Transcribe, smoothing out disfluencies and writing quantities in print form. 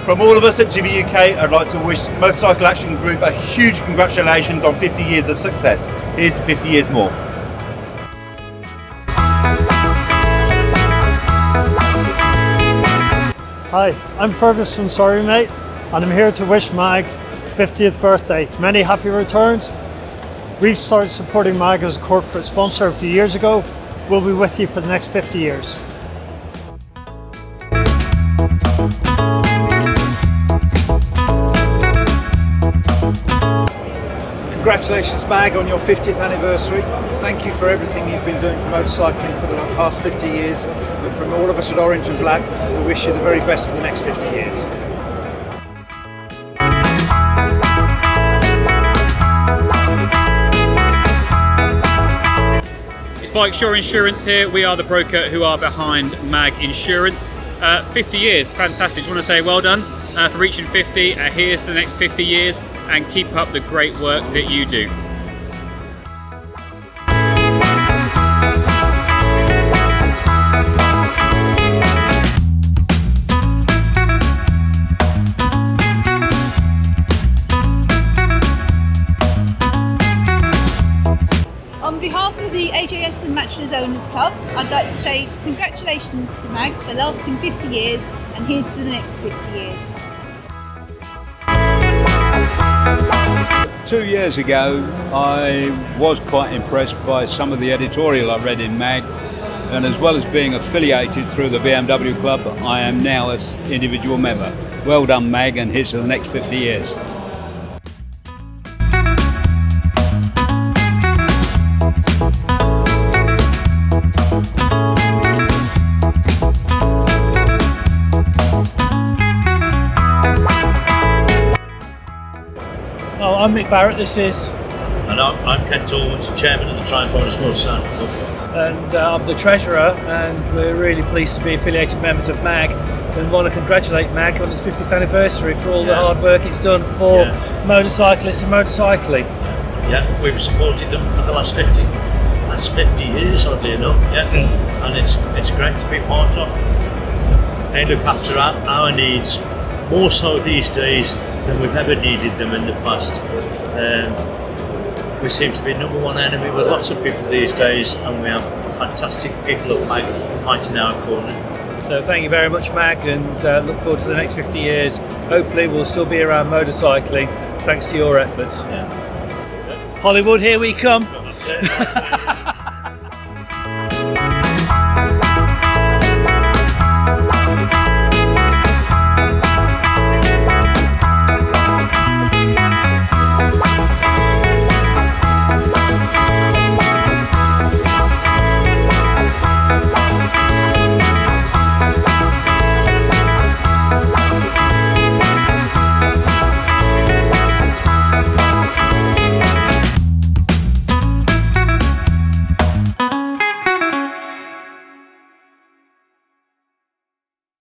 From all of us at Jivi UK, I'd like to wish Motorcycle Action Group a huge congratulations on 50 years of success. Here's to 50 years more. Hi, I'm Ferguson Sorry Mate, and I'm here to wish Mag 50th birthday. Many happy returns. We've started supporting Mag as a corporate sponsor a few years ago. We'll be with you for the next 50 years. Congratulations Mag on your 50th anniversary. Thank you for everything you've been doing for motorcycling for the past 50 years. And from all of us at Orange and Black, we wish you the very best for the next 50 years. It's Bike Shore Insurance here. We are the broker who are behind Mag Insurance. 50 years, fantastic. Just want to say well done for reaching 50. Here's to the next 50 years and keep up the great work that you do. On behalf of the AJS and Matchless Owners Club, I'd like to say congratulations to Mag for lasting 50 years and here's to the next 50 years. 2 years ago, I was quite impressed by some of the editorial I read in Mag, and as well as being affiliated through the BMW Club, I am now an individual member. Well done Mag, and here's to the next 50 years. Oh, I'm Mick Barrett, this is. And I'm Ken Torwood, Chairman of the Triumph Forest Motorcycle Club. And I'm the Treasurer, and we're really pleased to be affiliated members of MAG and want to congratulate MAG on its 50th anniversary for all the hard work it's done for motorcyclists and motorcycling. Yeah, we've supported them for the last 50 years, oddly enough, and it's great to be part of. They look after our needs more so these days than we've ever needed them in the past. We seem to be number one enemy with lots of people these days, and we have fantastic people at MAG fighting our corner. So thank you very much MAG, and look forward to the next 50 years. Hopefully we'll still be around motorcycling thanks to your efforts. Hollywood, here we come.